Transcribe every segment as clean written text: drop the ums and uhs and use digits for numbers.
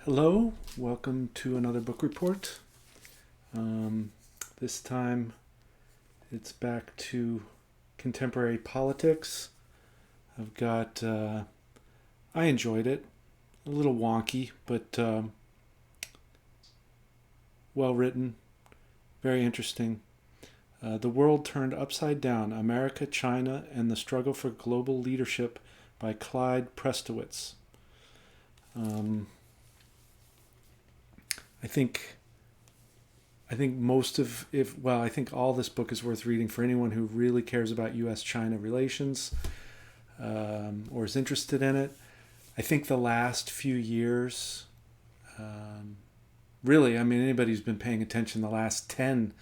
Hello, welcome to another book report. This time it's back to contemporary politics. I've got, I enjoyed it. A little wonky, but well written, very interesting. The World Turned Upside Down, America, China, and the Struggle for Global Leadership by Clyde Prestowitz. I think most of I think all this book is worth reading for anyone who really cares about U.S.-China relations or is interested in it. I think the last few years, really, I mean, anybody who's been paying attention the last 10,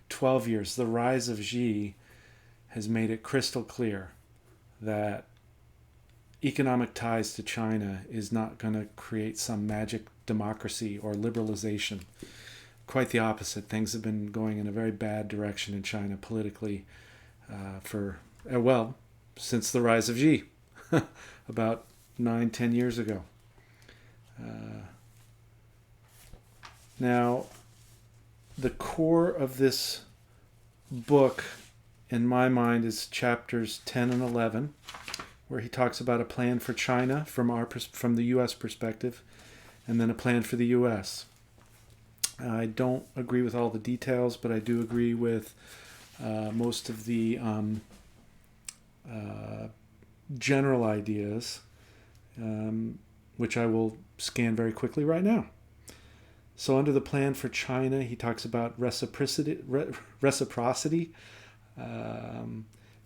12 years, the rise of Xi has made it crystal clear that economic ties to China is not going to create some magic democracy or liberalization. Quite the opposite. Things have been going in a very bad direction in China politically since the rise of Xi, about 9-10 years ago. Now, the core of this book, in my mind, is chapters 10 and 11, where he talks about a plan for China from the U.S. perspective, and then a plan for the U.S. I don't agree with all the details, but I do agree with most of the general ideas, which I will scan very quickly right now. So under the plan for China, he talks about reciprocity.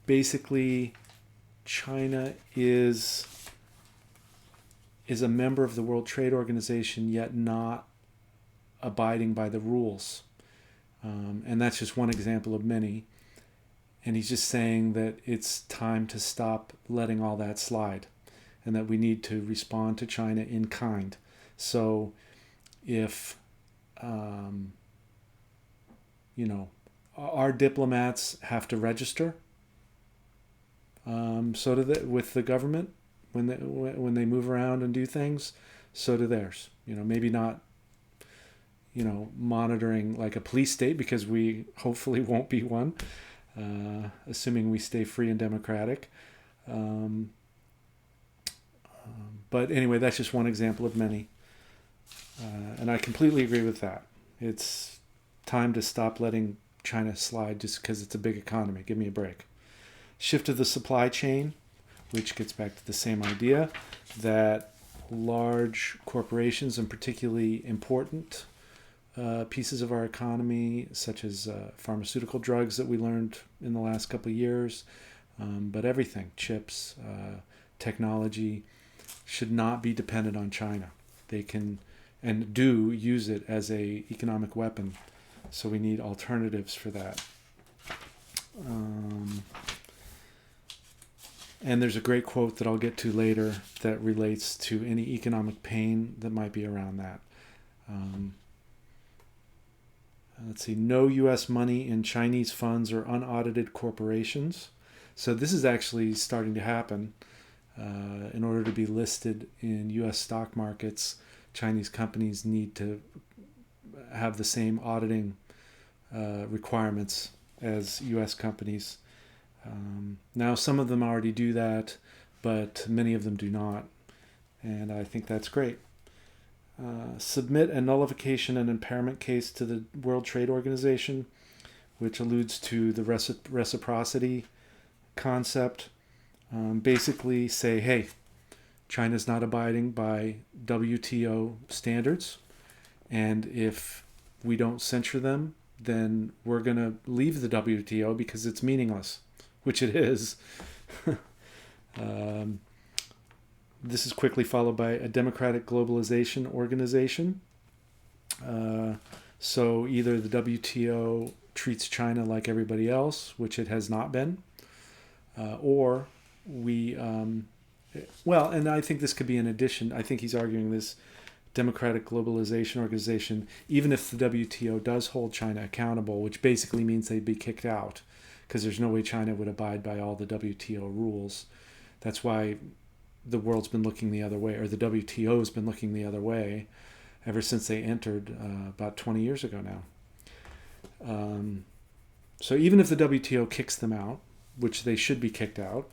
Basically, China is a member of the World Trade Organization, yet not abiding by the rules. And that's just one example of many. And he's just saying that it's time to stop letting all that slide, and that we need to respond to China in kind. So if, our diplomats have to register, so do they, with the government when they move around and do things. So do theirs. Maybe not, monitoring like a police state, because we hopefully won't be one, assuming we stay free and democratic. But anyway, that's just one example of many. And I completely agree with that. It's time to stop letting China slide just because it's a big economy. Give me a break. Shift of the supply chain, which gets back to the same idea that large corporations, and particularly important pieces of our economy, such as pharmaceutical drugs that we learned in the last couple of years, but everything, chips, technology, should not be dependent on China. They can and do use it as an economic weapon, so we need alternatives for that. And there's a great quote that I'll get to later that relates to any economic pain that might be around that. Let's see, no U.S. money in Chinese funds or unaudited corporations. So this is actually starting to happen. In order to be listed in U.S. stock markets, Chinese companies need to have the same auditing requirements as U.S. companies. Now, some of them already do that, but many of them do not. And I think that's great. Submit a nullification and impairment case to the World Trade Organization, which alludes to the reciprocity concept. Basically say, hey, China's not abiding by WTO standards, and if we don't censure them, then we're going to leave the WTO because it's meaningless, which it is. This is quickly followed by a democratic globalization organization. So either the WTO treats China like everybody else, which it has not been, or we, and I think this could be an addition. I think he's arguing this democratic globalization organization, even if the WTO does hold China accountable, which basically means they'd be kicked out, because there's no way China would abide by all the WTO rules. That's why the world's been looking the other way, or the WTO has been looking the other way. ever since they entered about 20 years ago now. So even if the WTO kicks them out, which they should be kicked out,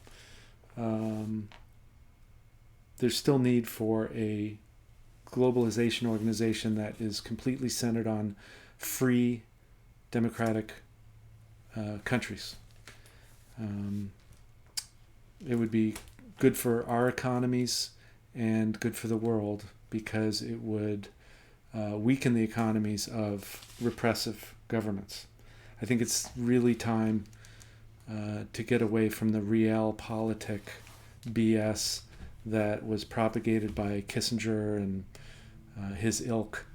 there's still need for a globalization organization that is completely centered on free, democratic countries. It would be good for our economies and good for the world, because it would weaken the economies of repressive governments. I think it's really time to get away from the realpolitik BS that was propagated by Kissinger and his ilk,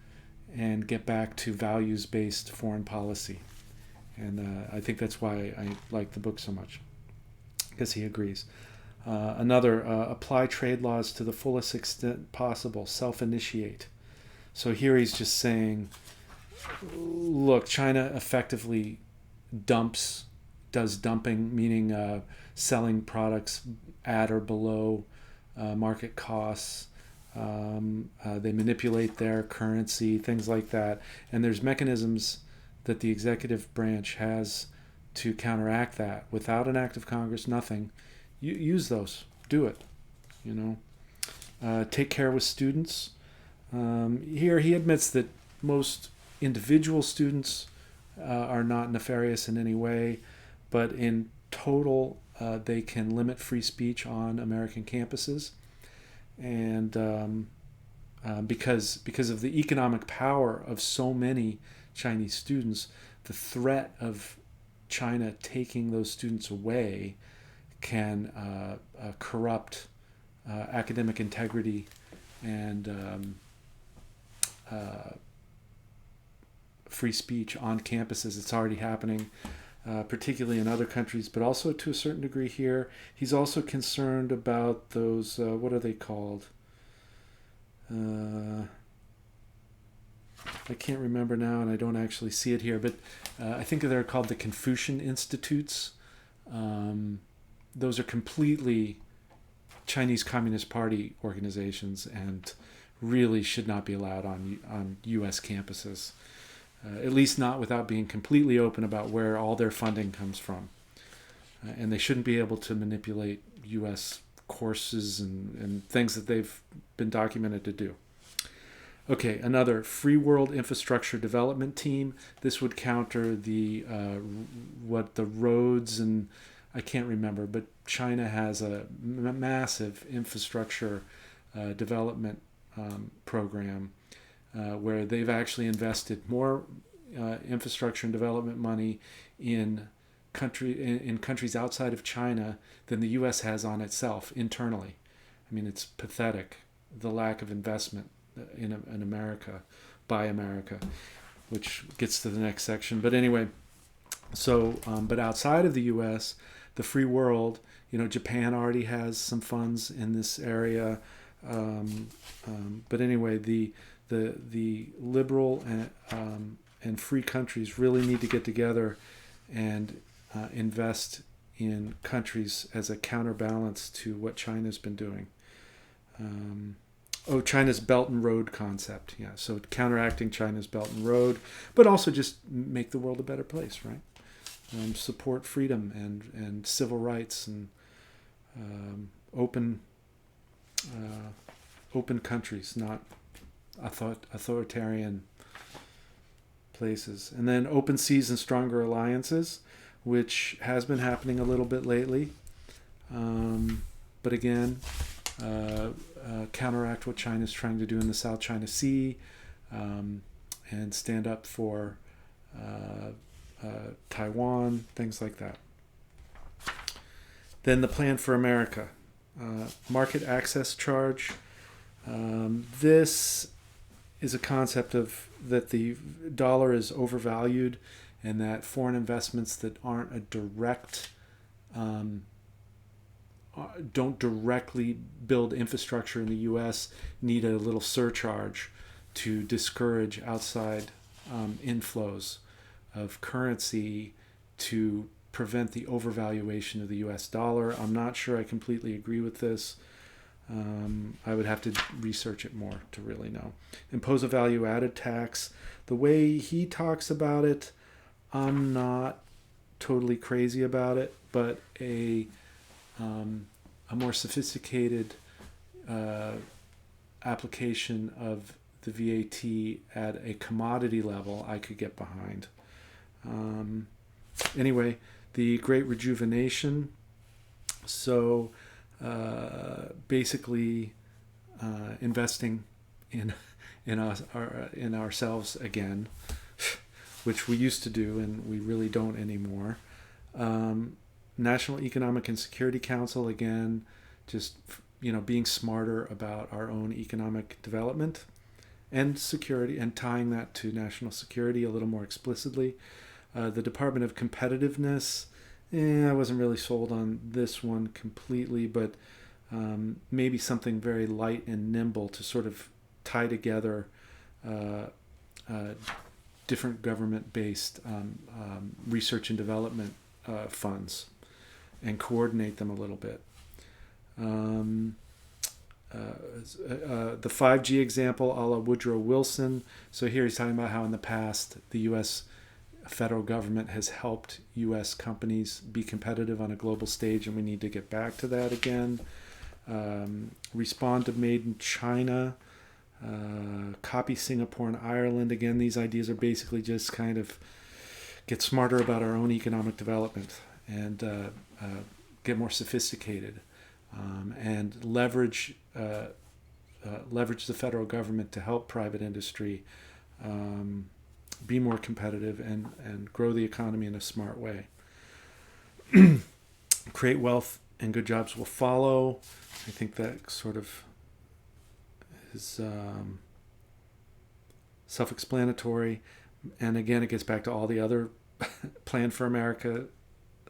and get back to values-based foreign policy. And I think that's why I like the book so much, because he agrees. Another, apply trade laws to the fullest extent possible, self-initiate. So here he's just saying, look, China effectively does dumping, meaning selling products at or below market costs. They manipulate their currency, things like that. And there's mechanisms that the executive branch has to counteract that without an act of Congress, nothing. Use those. Do it. Take care with students. Here he admits that most individual students are not nefarious in any way, but in total they can limit free speech on American campuses. And because of the economic power of so many Chinese students, the threat of China taking those students away can corrupt academic integrity and free speech on campuses. It's already happening, particularly in other countries, but also to a certain degree here. He's also concerned about those, what are they called? I can't remember now, and I don't actually see it here, but I think they're called the Confucian Institutes. Those are completely Chinese Communist Party organizations and really should not be allowed on U.S. campuses, at least not without being completely open about where all their funding comes from. And they shouldn't be able to manipulate U.S. courses and things that they've been documented to do. Okay, another free world infrastructure development team. This would counter the roads, and I can't remember, but China has a massive infrastructure development program where they've actually invested more infrastructure and development money in countries outside of China than the U.S. has on itself internally. I mean, it's pathetic, the lack of investment in America by America, which gets to the next section. But anyway, so but outside of the U.S., the free world, Japan already has some funds in this area. But anyway, the liberal and free countries really need to get together and invest in countries as a counterbalance to what China's been doing. China's Belt and Road concept. Yeah, so counteracting China's Belt and Road, but also just make the world a better place, right? Support freedom and civil rights and open countries, not authoritarian places. And then open seas and stronger alliances, which has been happening a little bit lately. But again, counteract what China's trying to do in the South China Sea, and stand up for Taiwan, things like that. Then the plan for America. Market access charge. This is a concept of that the dollar is overvalued, and that foreign investments that aren't a direct don't directly build infrastructure in the U.S. need a little surcharge to discourage outside inflows of currency to prevent the overvaluation of the U.S. dollar. I'm not sure I completely agree with this. I would have to research it more to really know. Impose a value-added tax. The way he talks about it, I'm not totally crazy about it, but a more sophisticated application of the VAT at a commodity level I could get behind. Anyway, the Great Rejuvenation. So basically investing in ourselves again, which we used to do and we really don't anymore. National Economic and Security Council, again, just being smarter about our own economic development and security, and tying that to national security a little more explicitly. The Department of Competitiveness, I wasn't really sold on this one completely, but maybe something very light and nimble to sort of tie together different government-based research and development funds and coordinate them a little bit. The 5G example, a la Woodrow Wilson. So here he's talking about how in the past the U.S. federal government has helped U.S. companies be competitive on a global stage, and we need to get back to that again. Respond to Made in China. Copy Singapore and Ireland. Again, these ideas are basically just kind of get smarter about our own economic development and get more sophisticated and leverage the federal government to help private industry be more competitive and grow the economy in a smart way. Create wealth and good jobs will follow. I think that sort of is self-explanatory. And again, it gets back to all the other Plan for America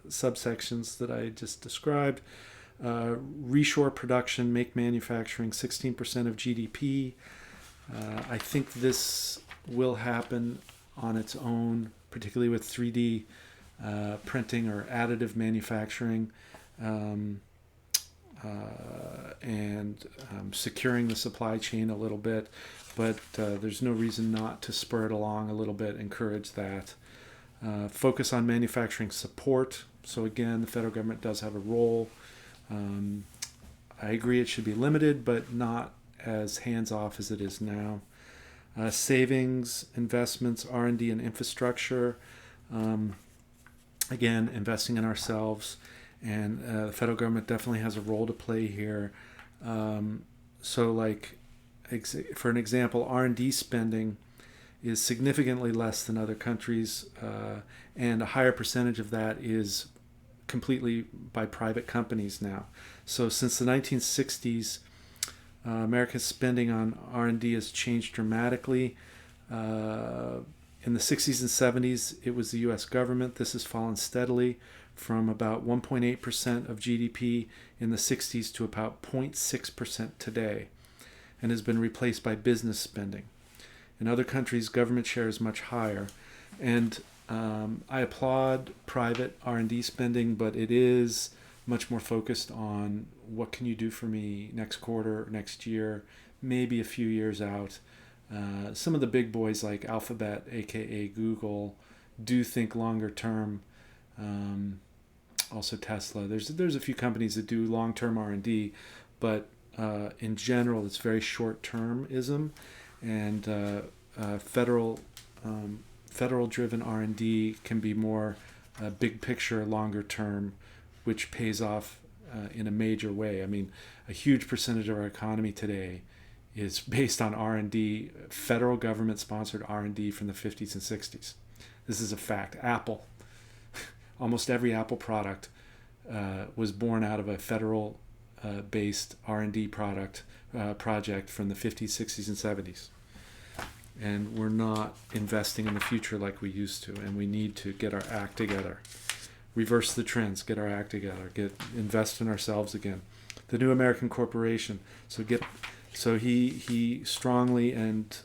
subsections that I just described. Reshore production, make manufacturing 16% of GDP. I think this will happen on its own, particularly with 3D printing or additive manufacturing, and securing the supply chain a little bit. But there's no reason not to spur it along a little bit, encourage that. Focus on manufacturing support. So again, the federal government does have a role. I agree it should be limited, but not as hands-off as it is now. Savings, investments, R&D, and infrastructure. Again, investing in ourselves. And the federal government definitely has a role to play here. So like, for an example, R&D spending is significantly less than other countries, and a higher percentage of that is completely by private companies now. So since the 1960s, America's spending on R&D has changed dramatically. In the 60s and 70s, it was the U.S. government. This has fallen steadily from about 1.8% of GDP in the 60s to about 0.6% today, and has been replaced by business spending. In other countries, government share is much higher. And I applaud private R&D spending, but it is much more focused on what can you do for me next quarter, next year, maybe a few years out. Some of the big boys like Alphabet, aka Google, do think longer term. Also Tesla. There's a few companies that do long-term R&D, but in general, it's very short-termism, and federal-driven R&D can be more big picture, longer term, which pays off in a major way. I mean, a huge percentage of our economy today is based on R&D, federal government-sponsored R&D from the 50s and 60s. This is a fact. Apple, almost every Apple product was born out of a federal-based R&D project from the 50s, 60s, and 70s. And we're not investing in the future like we used to, and we need to get our act together. Reverse the trends, get our act together, invest in ourselves again. The New American Corporation. So he strongly and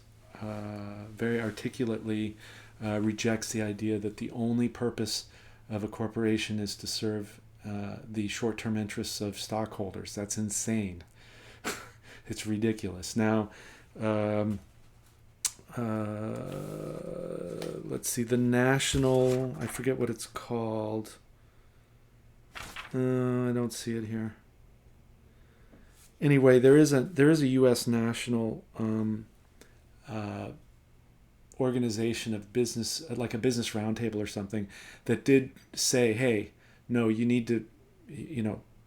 very articulately rejects the idea that the only purpose of a corporation is to serve the short-term interests of stockholders. That's insane. It's ridiculous. Now, let's see, the national, I forget what it's called. I don't see it here. Anyway, there is a U.S. national organization of business, like a business roundtable or something, that did say, hey, no, you need to,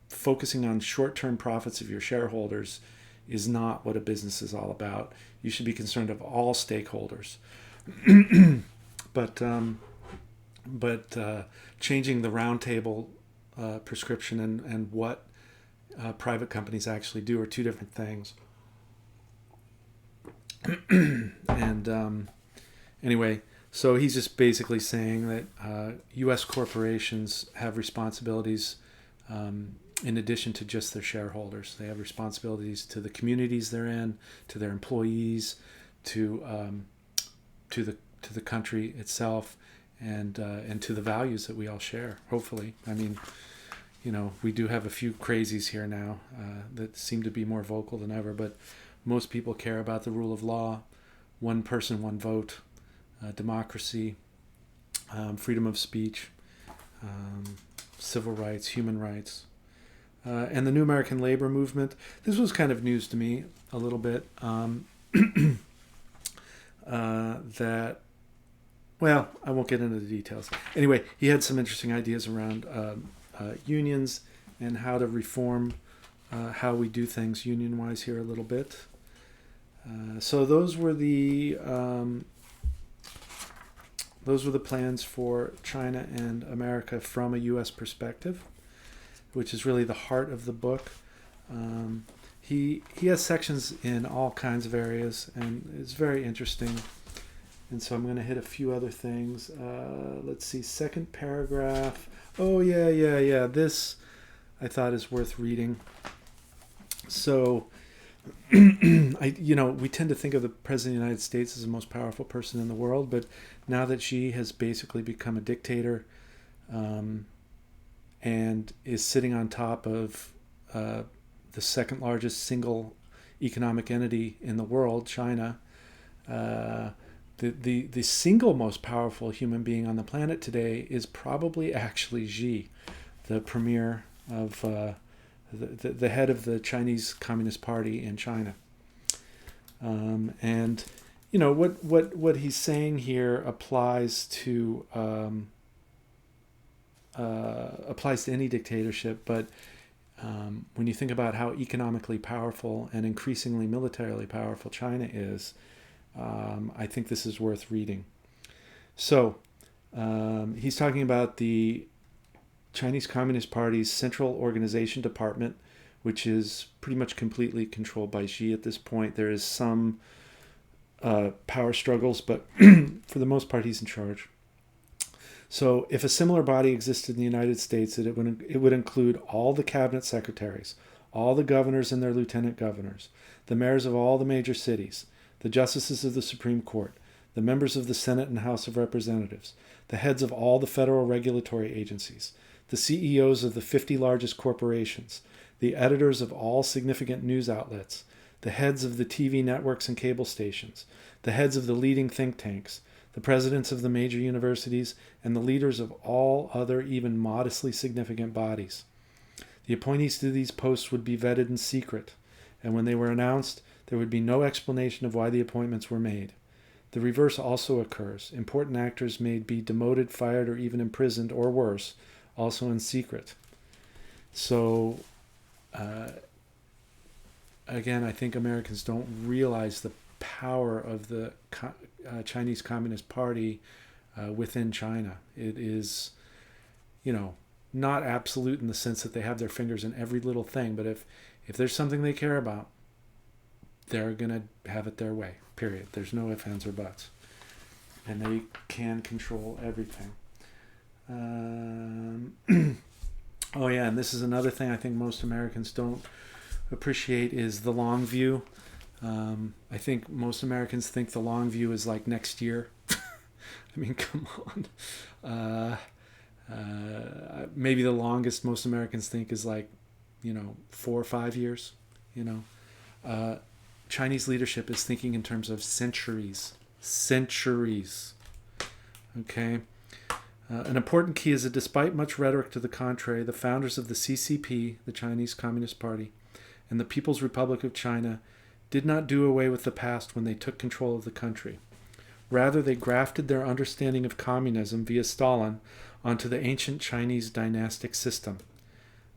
focusing on short-term profits of your shareholders is not what a business is all about. You should be concerned of all stakeholders. but changing the roundtable prescription and what private companies actually do are two different things. And anyway, so he's just basically saying that U.S. corporations have responsibilities in addition to just their shareholders. They have responsibilities to the communities they're in, to their employees, to the country itself, and to the values that we all share. Hopefully, I mean, we do have a few crazies here now that seem to be more vocal than ever, but most people care about the rule of law, one person, one vote, democracy, freedom of speech, civil rights, human rights. And the New American Labor Movement. This was kind of news to me a little bit. That, well, I won't get into the details. Anyway, he had some interesting ideas around unions and how to reform how we do things union-wise here a little bit. So those were the plans for China and America from a U.S. perspective, which is really the heart of the book. He has sections in all kinds of areas, and it's very interesting. And so I'm going to hit a few other things. Let's see, second paragraph. Oh, yeah. This I thought is worth reading. So, we tend to think of the President of the United States as the most powerful person in the world, but now that she has basically become a dictator, and is sitting on top of the second largest single economic entity in the world, China, the single most powerful human being on the planet today is probably actually Xi, the premier of the head of the Chinese Communist Party in China. And what he's saying here applies to any dictatorship, but when you think about how economically powerful and increasingly militarily powerful China is, I think this is worth reading. So he's talking about the Chinese Communist Party's Central Organization Department, which is pretty much completely controlled by Xi at this point. There is some power struggles, but for the most part, he's in charge. So if a similar body existed in the United States, it would include all the cabinet secretaries, all the governors and their lieutenant governors, the mayors of all the major cities, the justices of the Supreme Court, the members of the Senate and House of Representatives, the heads of all the federal regulatory agencies, the CEOs of the 50 largest corporations, the editors of all significant news outlets, the heads of the TV networks and cable stations, the heads of the leading think tanks, the presidents of the major universities, and the leaders of all other even modestly significant bodies. The appointees to these posts would be vetted in secret, and when they were announced, there would be no explanation of why the appointments were made. The reverse also occurs. Important actors may be demoted, fired, or even imprisoned, or worse, also in secret. So, again, I think Americans don't realize the power of the Chinese Communist Party within China. It is, not absolute in the sense that they have their fingers in every little thing, but if there's something they care about, they're going to have it their way, period. There's no ifs, ands, or buts. And they can control everything. Oh yeah, and this is another thing I think most Americans don't appreciate is the long view. I think most Americans think the long view is like next year. I mean, come on. Maybe the longest most Americans think is like, 4 or 5 years, Chinese leadership is thinking in terms of centuries. Centuries. Okay? An important key is that despite much rhetoric to the contrary, the founders of the CCP, the Chinese Communist Party, and the People's Republic of China did not do away with the past when they took control of the country. Rather, they grafted their understanding of communism via Stalin onto the ancient Chinese dynastic system.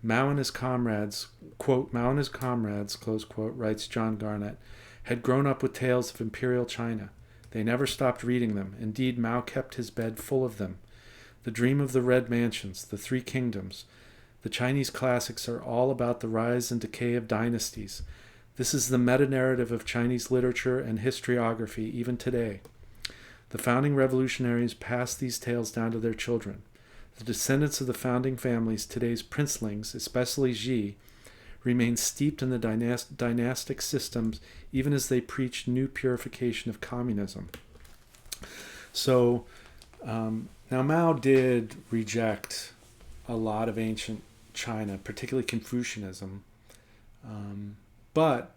Mao and his comrades, quote, Mao and his comrades, close quote, writes John Garnett, had grown up with tales of imperial China. They never stopped reading them. Indeed, Mao kept his bed full of them. The Dream of the Red Mansions, The Three Kingdoms. The Chinese classics are all about the rise and decay of dynasties. This is the meta-narrative of Chinese literature and historiography even today. The founding revolutionaries passed these tales down to their children. The descendants of the founding families, today's princelings, especially Xi, remain steeped in the dynastic systems even as they preach new purification of communism. So, now Mao did reject a lot of ancient China, particularly Confucianism, but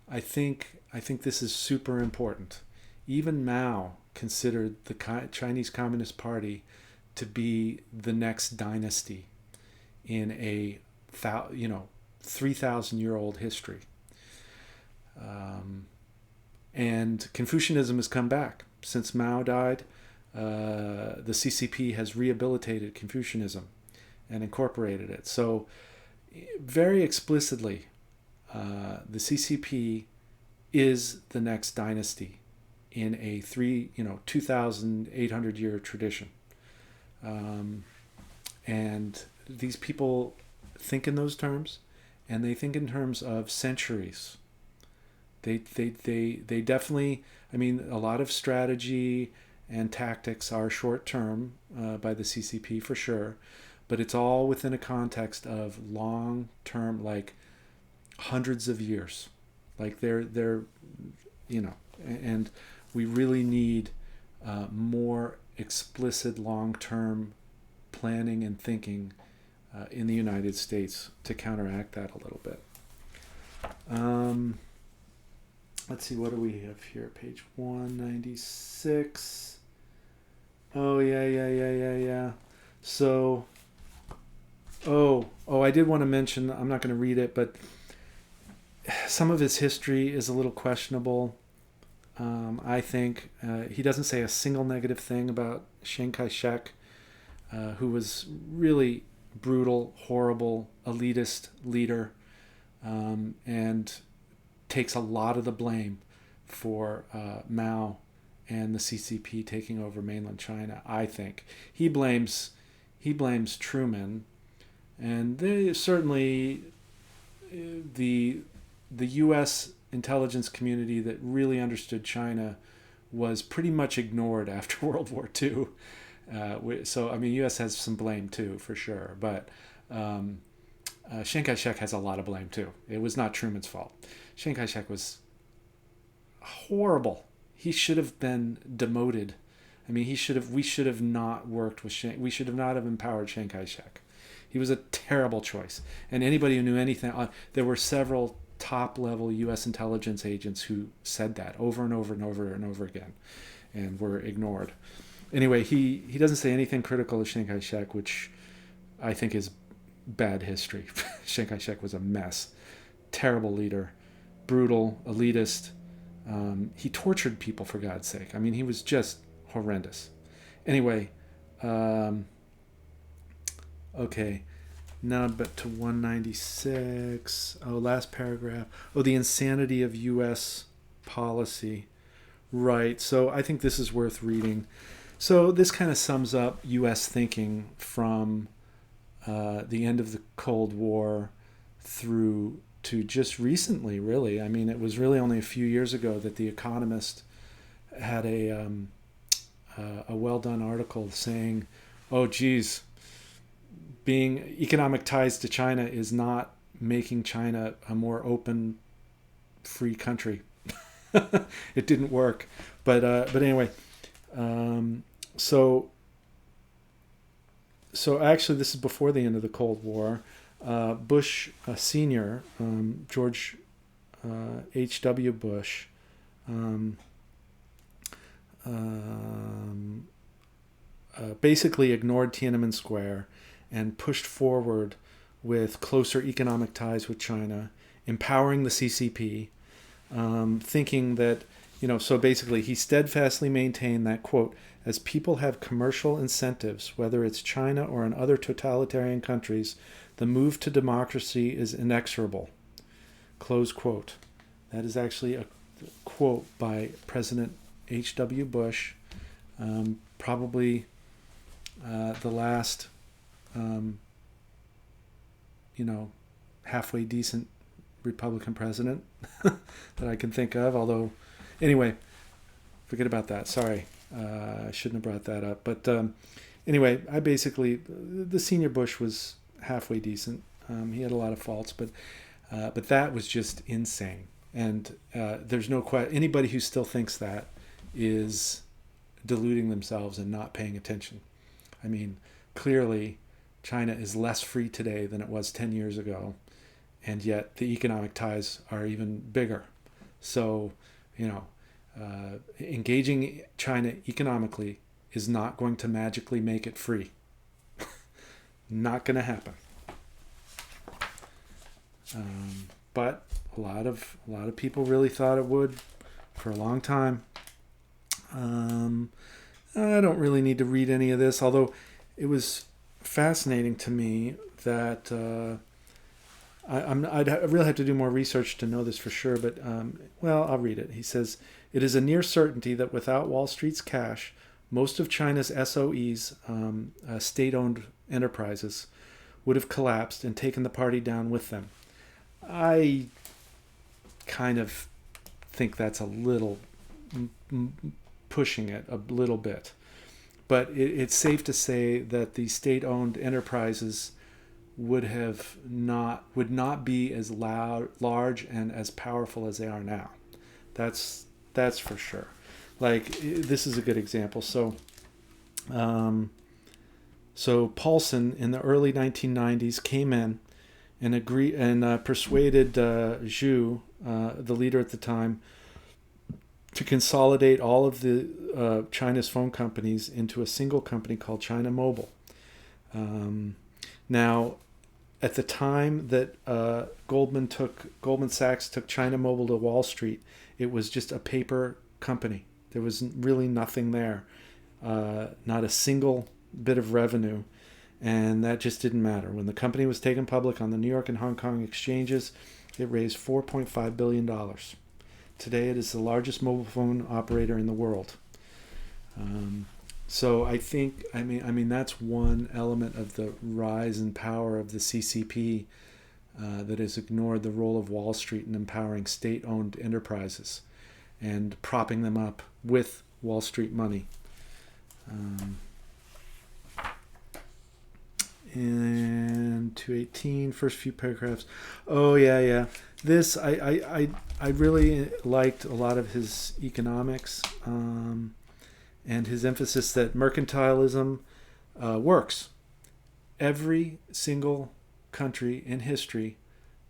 I think this is super important. Even Mao considered the Chinese Communist Party to be the next dynasty in a 3,000-year-old history, and Confucianism has come back since Mao died. The CCP has rehabilitated Confucianism and incorporated it. So very explicitly, the CCP is the next dynasty in a 2,800 year tradition. And these people think in those terms, and they think in terms of centuries. They definitely, I mean, a lot of strategy and tactics are short term by the CCP for sure, but it's all within a context of long term, like hundreds of years. Like they're and we really need more explicit long term planning and thinking in the United States to counteract that a little bit. Let's see, what do we have here? Page 196. Oh, yeah. So, I did want to mention, I'm not going to read it, but some of his history is a little questionable. I think he doesn't say a single negative thing about Chiang Kai-shek, who was really brutal, horrible, elitist leader, and takes a lot of the blame for Mao and the CCP taking over mainland China. I think he blames Truman, and they certainly the U.S. intelligence community that really understood China was pretty much ignored after World War II. So I mean, U.S. has some blame too, for sure, but Chiang Kai-shek has a lot of blame too. It was not Truman's fault. Chiang Kai-shek was horrible. He should have been demoted. I mean, we should have not worked with we should have not have empowered Chiang Kai-shek. He was a terrible choice. And anybody who knew anything, there were several top-level U.S. intelligence agents who said that over and over and over and over again, and were ignored. Anyway, he doesn't say anything critical of Chiang Kai-shek, which I think is bad history. Chiang Kai-shek was a mess. Terrible leader. Brutal, elitist. He tortured people, for God's sake. I mean, he was just horrendous. Anyway, okay. Now but to 196. Last paragraph. The insanity of U.S. policy. Right. So I think this is worth reading. So this kind of sums up U.S. thinking from the end of the Cold War through to just recently, really. I mean, it was really only a few years ago that The Economist had a well-done article saying, oh, geez, being economic ties to China is not making China a more open, free country. It didn't work. But anyway, so actually this is before the end of the Cold War. Bush Sr., George H.W. Bush basically ignored Tiananmen Square and pushed forward with closer economic ties with China, empowering the CCP, thinking that, so basically he steadfastly maintained that, quote, as people have commercial incentives, whether it's China or in other totalitarian countries, the move to democracy is inexorable, close quote. That is actually a quote by President H.W. Bush, probably the last, halfway decent Republican president that I can think of. Although, anyway, forget about that. Sorry, I shouldn't have brought that up. But anyway, the senior Bush was halfway decent. He had a lot of faults, but that was just insane. And there's no question. Anybody who still thinks that is deluding themselves and not paying attention. I mean, clearly, China is less free today than it was 10 years ago, and yet the economic ties are even bigger. So, engaging China economically is not going to magically make it free. Not going to happen. But a lot of people really thought it would for a long time. I don't really need to read any of this, although it was fascinating to me that I'd really have to do more research to know this for sure, but I'll read it. He says, it is a near certainty that without Wall Street's cash, most of China's SOEs, state-owned enterprises, would have collapsed and taken the party down with them. I kind of think that's a little pushing it a little bit. But it's safe to say that the state-owned enterprises would not be as large and as powerful as they are now. That's for sure. Like, this is a good example. So Paulson in the early 1990s came in and persuaded Zhu, the leader at the time, to consolidate all of the China's phone companies into a single company called China Mobile. Now, at the time that Goldman Sachs took China Mobile to Wall Street, it was just a paper company. There was really nothing there, not a single bit of revenue, and that just didn't matter. When the company was taken public on the New York and Hong Kong exchanges, it raised $4.5 billion. Today, it is the largest mobile phone operator in the world. So I think, I mean, that's one element of the rise in power of the CCP that has ignored the role of Wall Street in empowering state-owned enterprises and propping them up with Wall Street money. And 218, first few paragraphs. Oh, yeah. This, I really liked a lot of his economics and his emphasis that mercantilism works. Every single country in history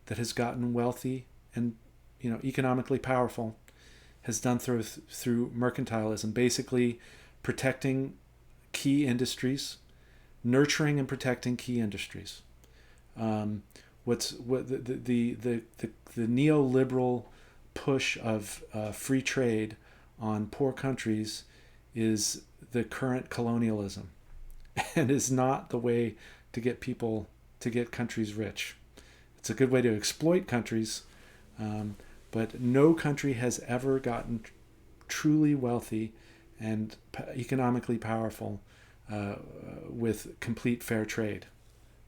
that has gotten wealthy and economically powerful has done through mercantilism, basically protecting key industries, nurturing and protecting key industries. The neoliberal push of free trade on poor countries is the current colonialism, and is not the way to get countries rich. It's a good way to exploit countries, but no country has ever gotten truly wealthy and economically powerful with complete fair trade.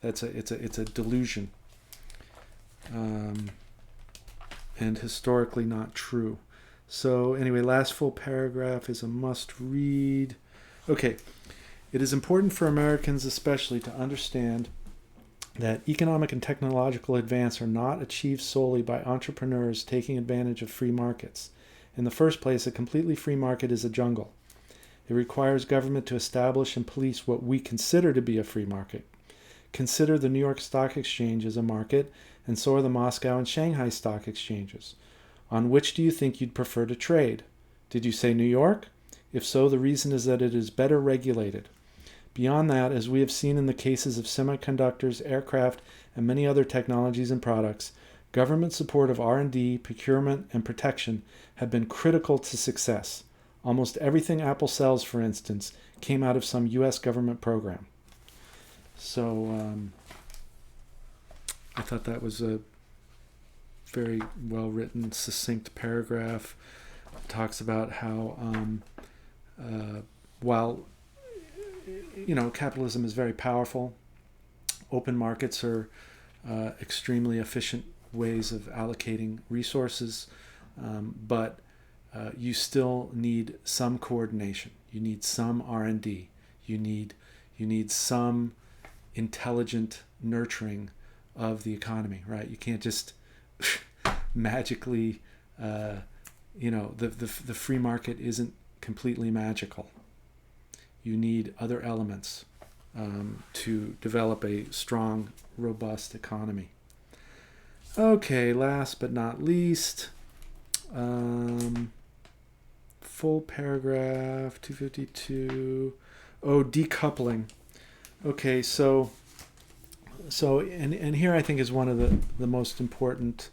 It's a delusion, and historically not true. So anyway, last full paragraph is a must read. Okay, it is important for Americans especially to understand that economic and technological advance are not achieved solely by entrepreneurs taking advantage of free markets. In the first place, a completely free market is a jungle. It requires government to establish and police what we consider to be a free market. Consider the New York Stock Exchange as a market, and so are the Moscow and Shanghai stock exchanges. On which do you think you'd prefer to trade? Did you say New York? If so, the reason is that it is better regulated. Beyond that, as we have seen in the cases of semiconductors, aircraft, and many other technologies and products, government support of R&D, procurement, and protection have been critical to success. Almost everything Apple sells, for instance, came out of some U.S. government program. So I thought that was a very well-written, succinct paragraph. It talks about how while capitalism is very powerful, open markets are extremely efficient ways of allocating resources, but you still need some coordination. You need some R&D. You need some intelligent nurturing of the economy, right? You can't just magically, the free market isn't completely magical. You need other elements to develop a strong, robust economy. Okay, last but not least, full paragraph 252. Oh, decoupling. Okay, so and here I think is one of the most important.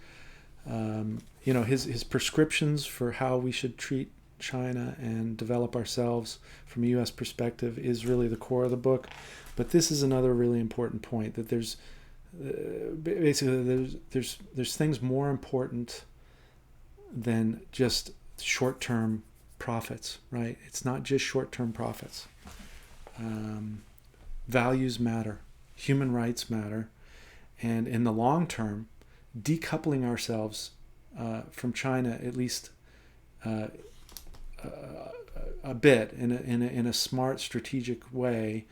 His prescriptions for how we should treat China and develop ourselves from a U.S. perspective is really the core of the book. But this is another really important point, that there's there's things more important than just short-term profits, right? It's not just short-term profits. Values matter, human rights matter, and in the long term, decoupling ourselves from China, at least a bit, in a smart, strategic way,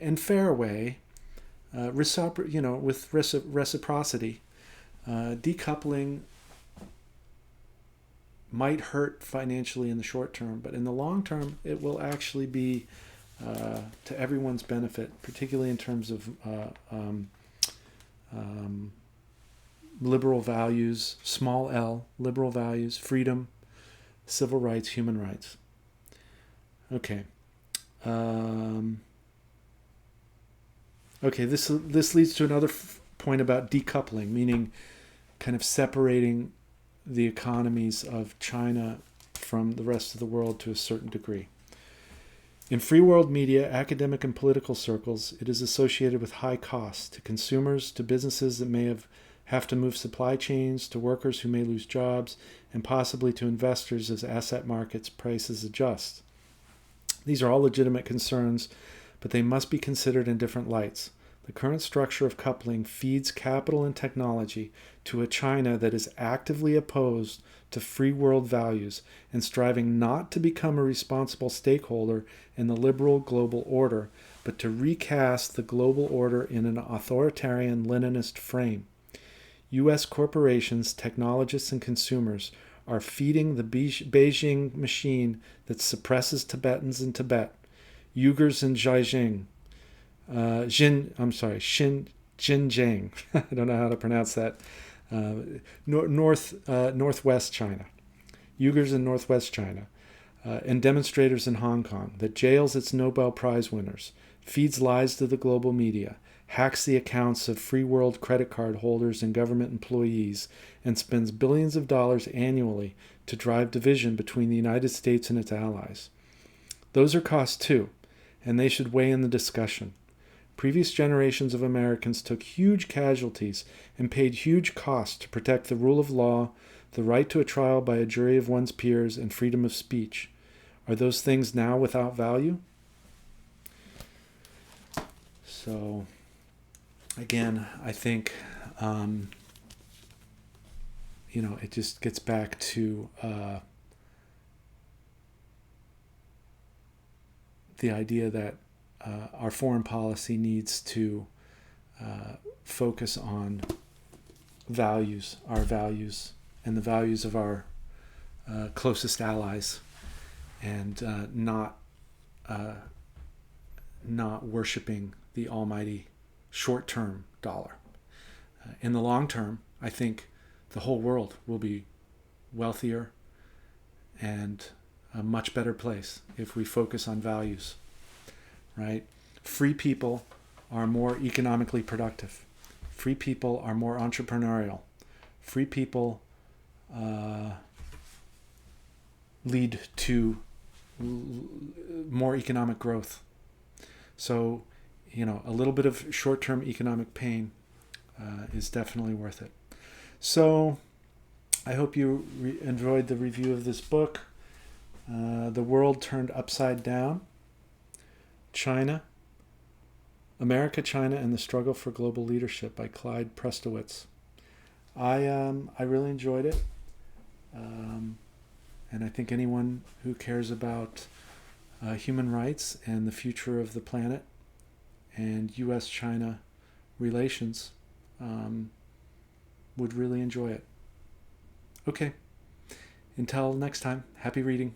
and fair way, with reciprocity. Decoupling might hurt financially in the short term, but in the long term, it will actually be to everyone's benefit, particularly in terms of liberal values, small L, liberal values, freedom, civil rights, human rights. Okay. This leads to another point about decoupling, meaning kind of separating the economies of China from the rest of the world to a certain degree. In free world media, academic and political circles, it is associated with high costs to consumers, to businesses that may have to move supply chains, to workers who may lose jobs, and possibly to investors as asset markets prices adjust. These are all legitimate concerns, but they must be considered in different lights. The current structure of coupling feeds capital and technology to a China that is actively opposed to free world values and striving not to become a responsible stakeholder in the liberal global order, but to recast the global order in an authoritarian Leninist frame. U.S. corporations, technologists, and consumers are feeding the Beijing machine that suppresses Tibetans in Tibet, Uyghurs in Xinjiang, Xinjiang. I don't know how to pronounce that. Northwest China, Uyghurs in Northwest China, and demonstrators in Hong Kong, that jails its Nobel Prize winners, feeds lies to the global media, hacks the accounts of free world credit card holders and government employees, and spends billions of dollars annually to drive division between the United States and its allies. Those are costs too, and they should weigh in the discussion. Previous generations of Americans took huge casualties and paid huge costs to protect the rule of law, the right to a trial by a jury of one's peers, and freedom of speech. Are those things now without value? So, again, I think, it just gets back to the idea that our foreign policy needs to focus on values, our values, and the values of our closest allies, and not worshiping the almighty short-term dollar. In the long term, I think the whole world will be wealthier, and a much better place if we focus on values, right? Free people are more economically productive. Free people are more entrepreneurial. Free people lead to more economic growth. So, a little bit of short-term economic pain is definitely worth it. So, I hope you enjoyed the review of this book, The World Turned Upside Down, America, China, and the Struggle for Global Leadership by Clyde Prestowitz. I really enjoyed it. And I think anyone who cares about human rights and the future of the planet and U.S.-China relations would really enjoy it. Okay, until next time, happy reading.